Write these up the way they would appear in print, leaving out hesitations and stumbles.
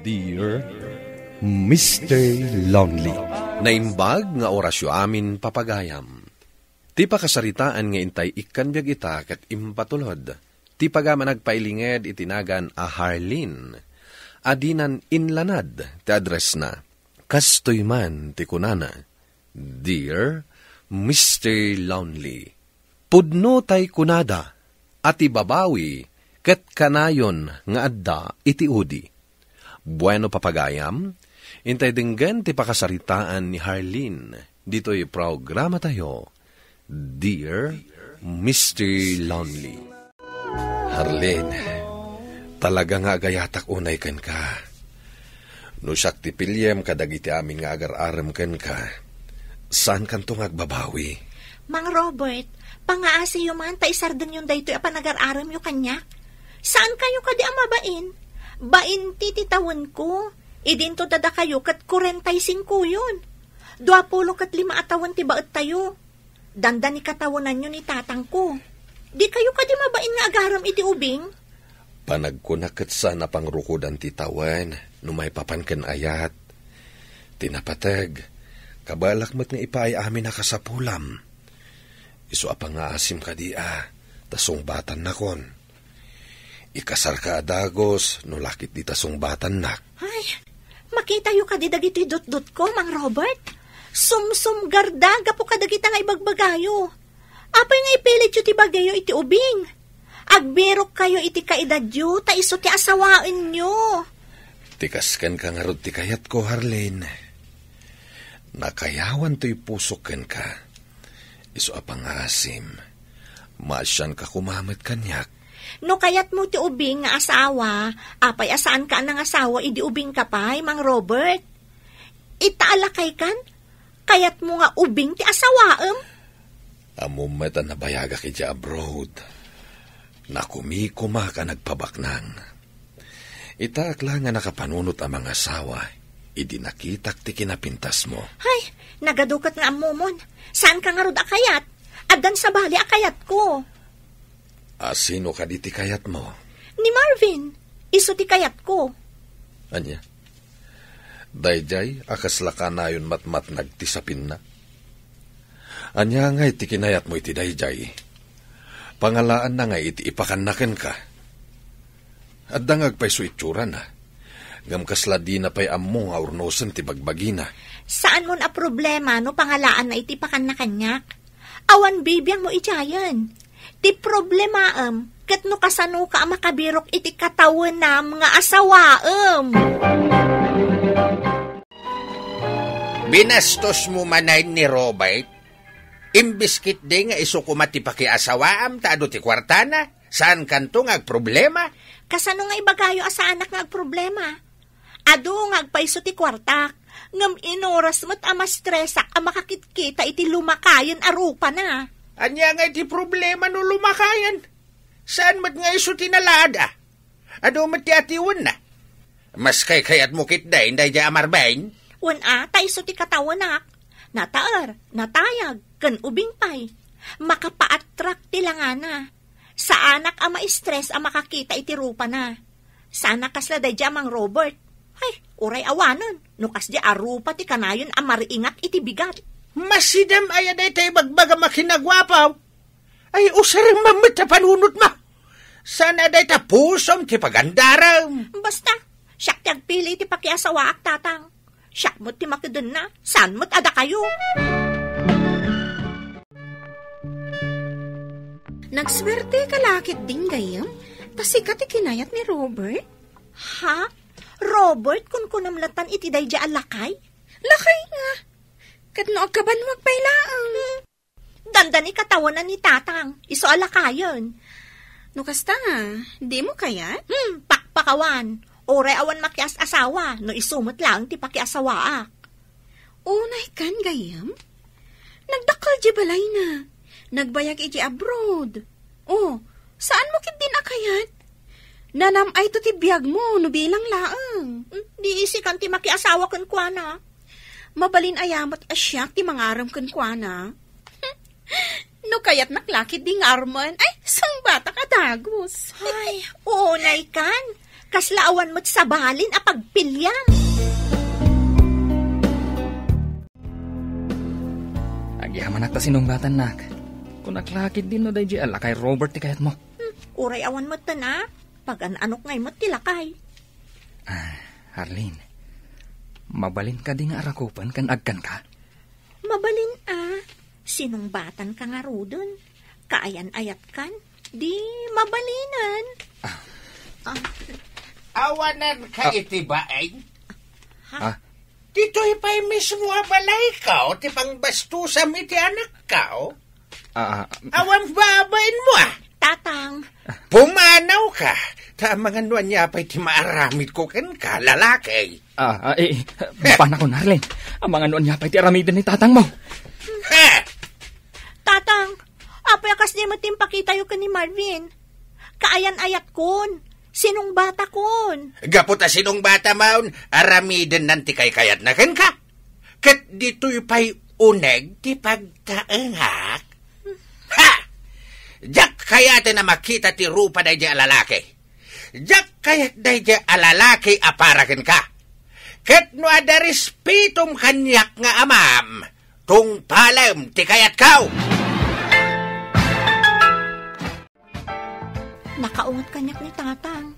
Dear Mr. Lonely. Naimbag nga orasyo amin papagayam. Ti pakasaritaan nga intay ikanbyag ita kat impatulod. Ti pagama nagpailinged itinagan a Harleen. Adinan inlanad ti address na. Kastoy man ti kunana. Dear Mr. Lonely. Pudno tay kunada at ibabawi ket kanayon nga adda iti udi. Bueno papagayam, intay dinggan ti pakasaritaan ni Harleen. Dito'y programa tayo, Dear Mr. Lonely. Harleen, talaga nga agayatak unay ken ka. No siyak ti pilyem kadagiti amin nga agar-aram ken ka. Saan kanto nga agbabawi? Mang Robert, pangaasi yung man, taisardan yung dayto apan agar-aram yung kanya. Saan kayo kadi amabain? Bain tititawon ko. Idinto dada kayo kat 45 yun. 25 atawan ti baet tayo. Dandan ni katawanan nyo ni tatang ko. Di kayo kadi mabain nga agaram iti ubing? Panagkunakat sana pangrukudan ti tawan, numay papanken ayat. Tinapatag, kabalakmat nga ipaay amin nakasapulam. Isu apang nga asim ka di tasong batan nakon. Ikasar ka adagos, no lakit di tasong batan nak. Ay, makita yu ka di dagiti dot-dot ko, Mang Robert. Sum-sum gardaga po ka dagita nga ibagbagayo. Apay nga ipilit yu ti bagayo iti ubing. Agberok kayo iti kaedad yu, ta iso ti asawain nyo. Tikaskan ka nga rod ti kayat ko, Harleen. Nakayawan to'y pusoken ka. Iso apang asim. Masyan ka kumamit kanyak. No kayat mo ti ubing nga asawa, apay asaan ka ng asawa, idi ubing ka pa'y, Mang Robert. Itaalakay kan, kayat mo nga ubing ti asawaem. Amumet ang nabayaga ki abroad. Nakumikuma ka nagpabaknang. Itaak lang nga nakapanunot ang mga asawa, idi nakitak ti kinapintas mo. Ay, nagadukat nga amumon. Saan ka nga rod akayat? Adan sa bali akayat ko. Sino ka di ti kayat mo? Ni Marvin. Iso ti kayat ko. Anya? Dayjay, akaslaka na yun matmat nagtisapin na. Anya nga iti kinayat mo iti dayjay. Pangalaan na nga iti ipakanaken ka. At dangag pa'y suitsura na. Gamkasla di na pa'y ammo nga urnosan ti bagbagina. Saan mo na problema no pangalaan na iti pakanakanyak? Awan bibiyang mo ijayan. Ti problemaem, ket no kasano ka makabirok iti katawan na mga asawaem. Binastos mo manay ni Robert? Imbiskit di nga iso kumati pakiasawaam, taado ti kwartana? Saan kanto nga problema? Kasano nga ibagayo asa anak nga problema? Ado nga agpaiso ti kwartak, ngam inoras mo't amastresak makakit-kita iti lumakayan arupa na. Anya nga iti problema no lumakayan? Saan mat nga iso tinalada? Ado mat ti atiwan na? Mas kayat mo kitday, inday di amarbain? Ta iso ti katawanak. Nataar, natayag, kan ubing pay. Makapaattract ti langana. Sa anak ama stress makakita iti rupa na. Sa anak kasla day di Mang Robert. Ay, uray awanan. Nukas di arupa ti kanayon amariingat iti bigat. Masidam ay aday tayo bagbaga makinagwapaw. Ay usarang mamit na panunot ma. Sana aday ta pusom ti pagandaram. Basta, siyak ti agpili ti pakiasawaak tatang. Siyak mo't ti makidun na. Saan mo't ada kayo? Nagswerte kalakit din gayam. Tasikat ti kinayat ni Robert. Ha? Robert, kun kunamlatan iti day di alakay? Lakay nga. Kadno agkaban magpailaang. Dandani katawanan ni tatang. Iso alakayon. No kasta nga, di mo kaya? Pakpakawan. Oray awan makias asawa. No isumot lang ti pakiasawaak. Unay kan gayam? Nagdakal di balay na. Nagbayag iti abroad. Oh, saan mo kit din akayat? Nanam ay to ti biyag mo, no bilang laang. Di isikan ti makiasawa kan kwa na. Mabalin ayamat asyak ti mangaram kan kwa na. No kayat naklakit di ngarman, ay sang bata kadagos. Ay, unay kan. Kaslaawan mo't sabalin a pagpilyam. Agyaman nakta sinungbatan nak. Kung naklakid din no day di ala kay Robert ti kayat mo. Uray awan mo't na, pag anok ngay mo't tilakay. Arlene, mabalin ka di nga arakupan kan agkan ka. Mabalin sinong batan ka nga rudon. Kaayan ayat kan, di mabalinan. Awanan ka iti baay? Ha? Dito'y pa'y mismo abalay ka, ti pangbastusam iti anak ka, Awan babain mo, Tatang. Pumanaw ka. Tamang anuan niya pa'y ti maaramid ko kan ka, lalaki. Panakon, Arlene. Ang mga noon niya pa'y ti aramidin ni tatang mo. Ha? Tatang, apay akas di matimpakita yung ka ni Marvin. Kaayan ayat kon. Sinong bata kon? Gaputa sinong bata maun, aramidin nanti kay kayat na kan ka. Kat dito'y pa'y uneg ti pagtaangak. Ha! Jak kayat na makita ti rupa day di alalaki. Jak kayat day di alalaki aparakin ka. Kat no ada respitum kanyak nga amam, tung palem ti kayat kaw. Nakaungot kanyak ni tatang.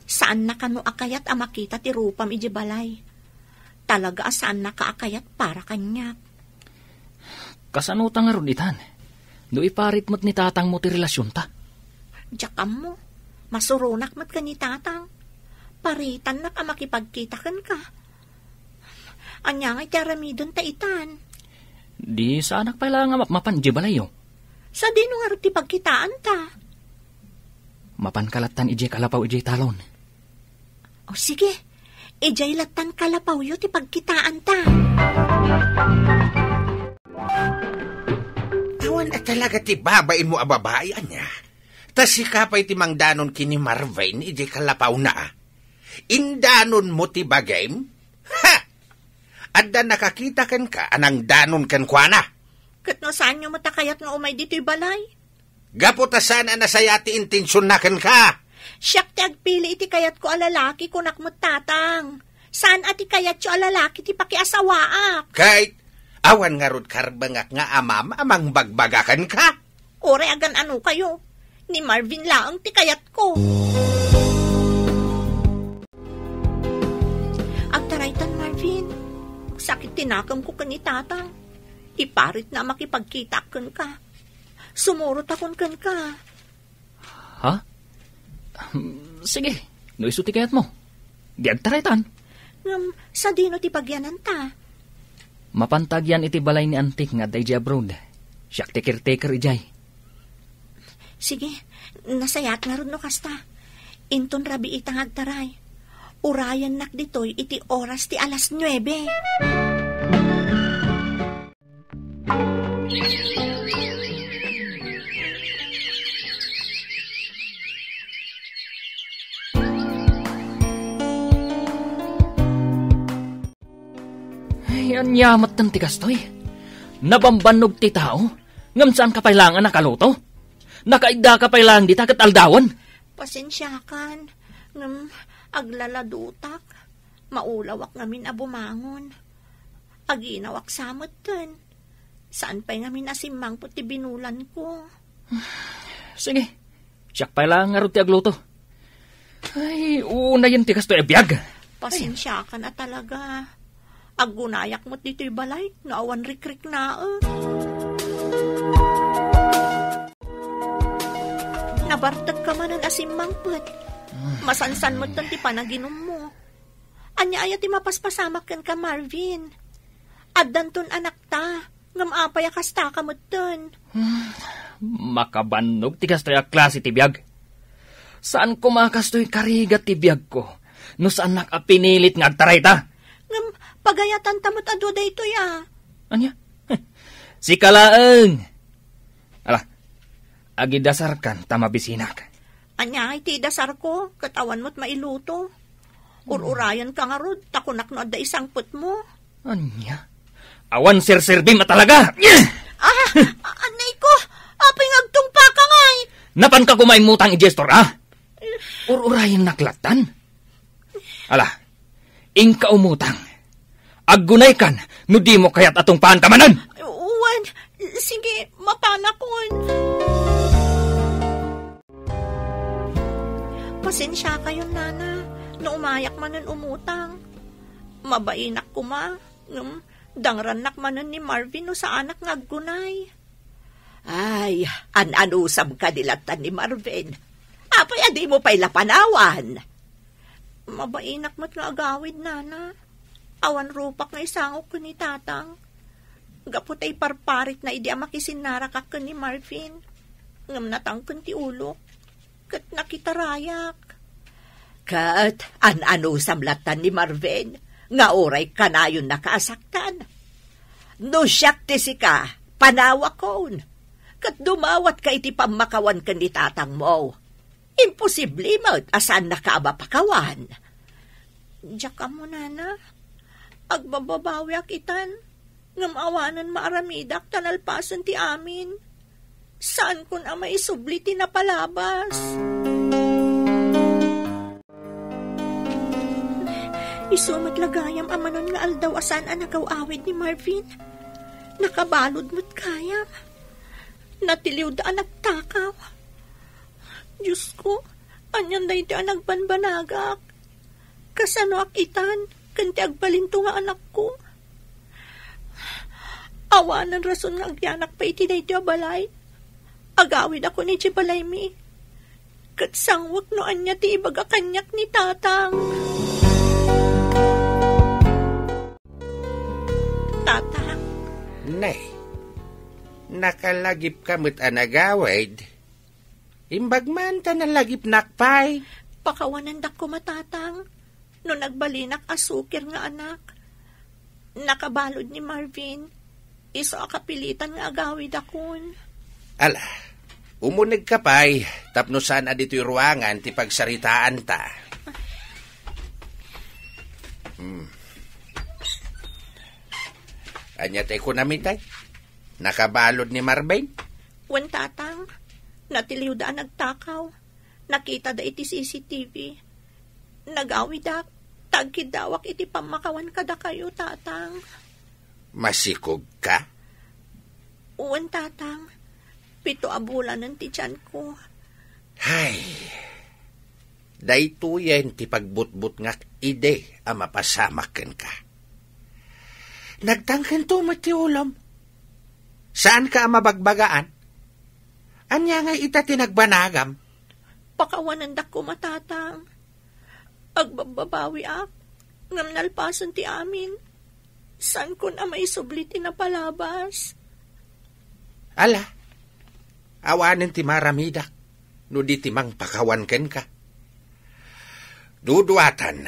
Saan na kano akayat a makita ti rupam iji balay? Talaga saan na kaakayat para kanyak? Kasanuta nga ron itan. Do iparit mo't ni tatang mo ti relasyon ta. Jakam mo, masurunak mo't ka ni tatang. Paritan na ka makipagkita kan ka. Anya nga itaramidon ta itan. Di sa anak pala nga mapan iji balay yo. Sa dino nga rin ti pagkitaan ta. Mapankalatan ije kalapaw ije talon. O sige, ijay latan kalapaw yo ti pagkitaan ta. Awan at talaga ti babain mo ababayan niya. Tas sikapay ti mangdanon kini Marvin ije kalapaw na. Indanon mo ti bagaym? Ha! Adda nakakita kan ka anang danon kan kwa na. Kat no saan nyo matakayat nga umay dito'y balay? Gaputa sana nasaya ti intensyon na kan ka. Siyak ti agpili iti kayat ko alalaki kunak mo tatang. Saan ati kayat yo alalaki ti pakiasawaak? Kahit awan nga rod karbangak nga amam amang bagbagakan ka. Ore agan ano kayo? Ni Marvin laang ti kayat ko. Agtaraytan Marvin. Sakit tinakam ko kani tatang. Iparit na makipagkita kan ka. Sumurot akon kan ka. Ha? Sige, no isuti kayat mo. Di agtaraytan. Sa dino ti pagyanan ta? Mapantagyan iti balay ni antik nga day abroad. Siyak ti caretaker ijay. Sige, nasayat nga rin no kasta. Inton rabi itang agtaray. Urayan nak ditoy iti oras ti alas 9. Yan yamat ng tikastoy. Nabambanog ti tao. Ngam saan ka pailangan nakaluto? Nakaigda ka pailangan di takat aldawan? Pasensyakan. Aglaladutak. Maulawak ngamin abumangon. Aginawak samot din. Saan pa'y ngamin asimang puti binulan ko? Sige. Siyak pailangan nga rin ti agluto. Ay, una yan tikastoy abiyag. Pasensyakan na talaga. Agunayak mo't dito'y balay, naawan rik-rik na. Nabartag ka man ang asimang put. Masansan mo't tanti panaginom mo. Anya ayat mapaspasamak kan ka, Marvin. Addanton anak ta, ngam apay akasta ka mo't dun. Makabanog tikastoy a klase ti biyag. Saan ko makastoy karigat ti biyag ko? No saan nakapinilit nga agtaray ta? Ngam pagayatan tamot ado da ito ya. Anya? Si Kalaeng. Ala, agidasar kan tamabisinak. Anya iti dasar ko, katawan mo't mailuto. Ururayan ka nga rod, takunak no adda isang put mo. Anya? Awan sir-serbi matalaga. Anay ko, apay ngagtungpa ka ngay. Napan ka kumain mutang i-gestor, ah? Ururayan naklatan. Ala, ingka umutang. Aggunay kan, no di mo kayat atong pahantamanan. Uwan, sige, mapanakon. Pasensya kayo, nana, na umayak manan umutang. Mabainak ko ma, dangranak manan ni Marvin no sa anak nga aggunay. Ay, anusam ka dilatan ni Marvin. Apay, adi mo pa'y lapanawan. Mabainak mat nga agawid, nana. Awan rupak nga isangok ko ni tatang. Gapot ay parparit na idi makisinara ka ni Marvin. Ngam natang ti ulo. Kat nakitarayak. Kat, anusam latan ni Marvin. Nga oray ka na yun nakaasaktan. No siyak tisi ka, panawa kon. Kat dumawat ka iti pamakawan ka ni tatang mo. Imposible mo, asan nakaaba pakawan. Diyak ka mo, nana. Agbababawi akitan. Ngam awanan maaramidak tanalpasan ti amin. Saan kun ang maisubli ti napalabas? Isumat lagayam amanon nga aldaw asan ang nagaw-awid ni Marvin. Nakabalod mo't kayam. Natiliw daan nagtakaw. Diyos ko, anyan da iti ang nagbanbanagak. Kasano akitan, kanti agbalinto nga anak ko. Awanan rason nga agyanak pa iti da iti abalay. Agawid ako ni Jibalay mi. Kat sangwak no anya ti ibaga kanyak ni tatang. Tatang. Nay, nakalagip kamot anagawid. Imbagman ta nalagip nakpay. Pakawanan dak ko matatang. No nagbalinak asukir nga anak. Nakabalod ni Marvin. Iso akapilitan nga agawid akon. Ala, umunig ka pa'y, tapno sana dito'y ruangan ti pagsaritaan ta. Anya tayo ko namitay? Nakabalod ni Marvin? Wan tatang, natiliw daan nagtakaw. Nakita da iti CCTV. Nagawid dak, tagkidawak iti pamakawan kada kayo, tatang. Masikog ka? Uwan, tatang. 7 abulan ng tiyan ko. Hay, dayto yan ti pagbutbut ngak ide ang mapasamakan ka. Nagtangkan to mati ulam. Saan ka ang mabagbagaan? Anya nga ita tinagbanagam? Pakawanan dak ko matatang. Agbabawi ak, ngam nalpasan ti amin. San kun ang maisubliti na palabas? Ala, awanin ti maramidak, no di timang pakawan ken ka. Duduatan,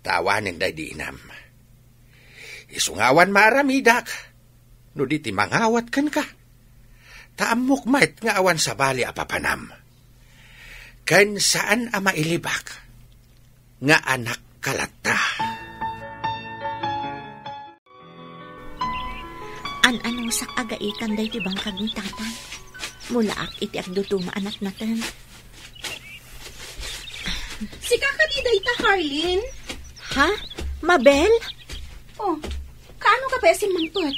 tawanin day di inam. Isungawan maramidak, no di timang awat ken ka. Taamok mait nga awan sa bali apapanam. Ken saan ama ilibak, nga anak kalata. Anong sak agaikan day ti bangkag ni tatang. Mula ak iti agdutuma anak natin. Si kakadiday ta, Harleen. Ha? Mabel? Oh, kaano ka pa si Mangpot?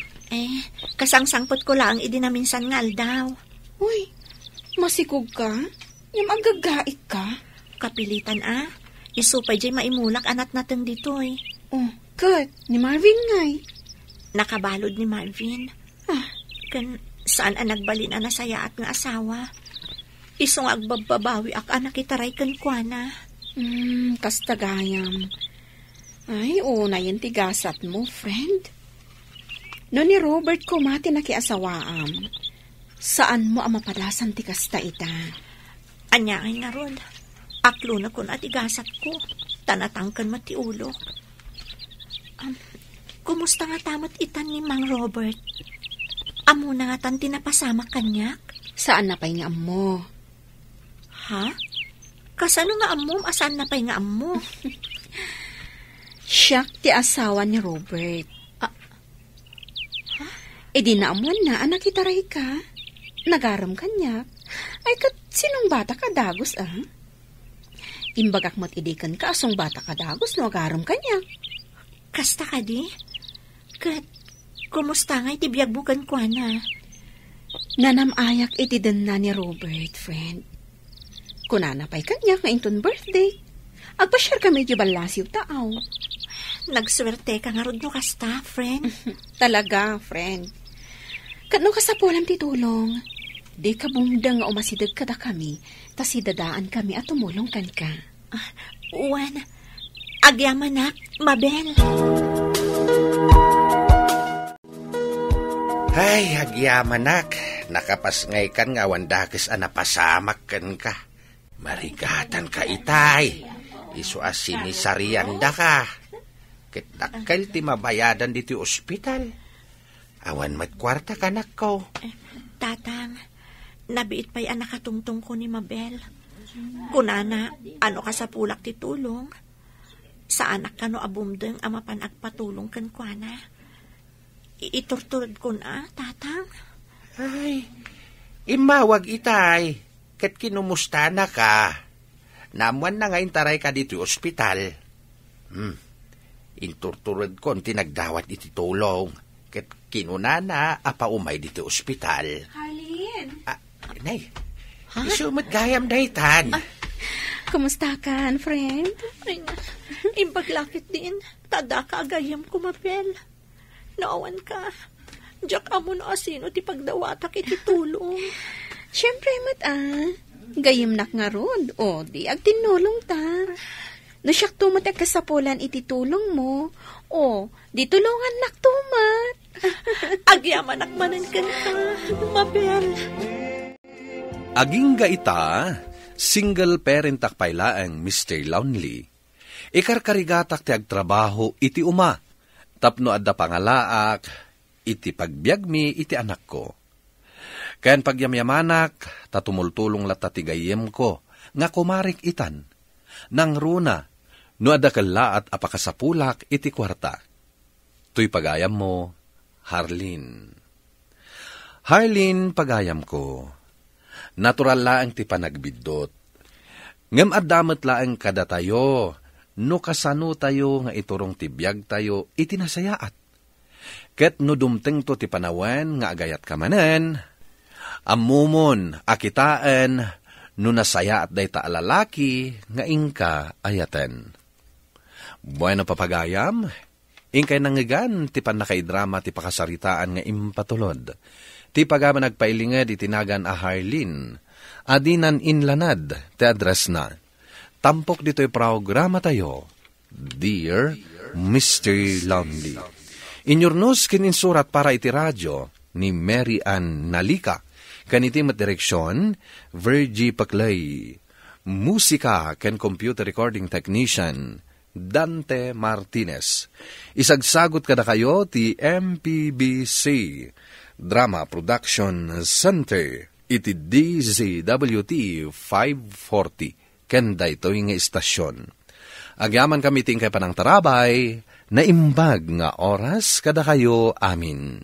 Kasangsangpot ko lang idinaminsan ngal daw. Uy, masikog ka? Yung agagait ka? Kapilitan Isupay jay maimulak anak natin dito Oh, good. Ni Marvin ngay. Nakabalod ni Marvin. Kan saan ang nagbalin ang nasayaat ng asawa. Isong agbababawi ak anak itaray kan kwa na. Kastagayam. Ay, na yan tigasat mo, friend. No ni Robert ko mati nakiasawaam. Saan mo ang mapadasan ti kasta ita? Anya ay nga rod. Aklo na kun at igasat ko. Tanatangkan mati ulo. Kumusta nga tamat itan ni Mang Robert? Amo na nga tan tinapasama kanyak? Saan na pa'y nga amo? Ha? Kasano nga amo? Asan na pa'y nga amo? Siya ti asawa ni Robert. Di na amuan na anak itaray ka. Nagaram kanyak. Ay kat sinong bata ka dagos Imbagak mo't idikan ka asong bata ka dagos no agaram kanya. Kasta ka di? Kat, kumusta nga iti biyag bukan kwa na? Nanamayak iti den na ni Robert, friend. Kunanapay kanya nga inton birthday. Agpa-share kami di balasiw taaw. Nagswerte ka nga rod nyo kasta, friend. Talaga, friend. Katno ka sa pulam titulong. Di ka bumda nga umasidag kada kami, tas idadaan kami at tumulong kan ka. Uwan, agyamanak, Mabel. Ay, agyamanak. Nakapasngay kan nga wandakis anapasamak kan ka. Marigatan ka itay. Isu asinisarian da ka. Kitnakal ti mabayadan diti ospital. Awan matkwarta ka nakaw. Tatang, nabiit pa'y anak katungtong ko ni Mabel. Kunana, ano ka sa pulak ti tulong? Sa anak ka no abumdeng ama panagpatulong kan kwa na. Iturturod ko na, tatang. Ay, imawag itay. Kat kinumusta na ka. Namuan na ngayon taray ka dito ospital. Inturturod ko tinagdawat iti tulong. Kat kinunana apa umay dito ospital. Harlin! Nay, isumat gayam daytan. Kumusta ka, friend? Ay, imbaglakit din. Tada ka agayam ko, Mabel. Naawan ka. Diyak amo na asino ti pagdawatak iti tulong. Siyempre, gayim nak nga rod. O, di agtinulong ta. No siyak tumatak ka sa pulan iti tulong mo. O, di tulungan nak tumat. Agyaman akmanan ka na, Mabel. Aging gaita, single parent akpailaang Mr. Lonely. Ikarkarigatak ti agtrabaho iti uma. Tapno adda pangalaak, iti pagbiagmi iti anak ko. Kayan pagyamyamanak, tatumultulong lata ti gayem ko, nga kumarik itan. Nang runa, no adda kalaat apakasapulak iti kwarta. Tuy pagayam mo, Harlin. Harlin, pagayam ko. Natural laang ti panagbidot. Ngem addamet laang kada tayo, no kasano tayo nga iturong ti biyag tayo itinasayaat. Ket no dumteng to ti panawen nga agayat kamanen, amumon akitaan no nasayaat day ta alalaki nga ingka ayaten. Bueno papagayam, ingkay nangigan ti panakaidrama ti pakasaritaan nga impatulod. Ti pagama nagpailinged itinagan a Harlin, adinan inlanad ti address na. Tampok dito'y programa tayo, Dear Mr. Lonely. Inyurnos kininsurat para iti radyo ni Mary Ann Nalika. Kaniti direksyon, Virgie Paclay. Musika ken computer recording technician, Dante Martinez. Isagsagot kada kayo ti MPBC Drama Production Center iti DZWT 540 ken daytoy nga istasyon. Agyaman kami ting kay panang tarabay na imbag nga oras kada kayo amin.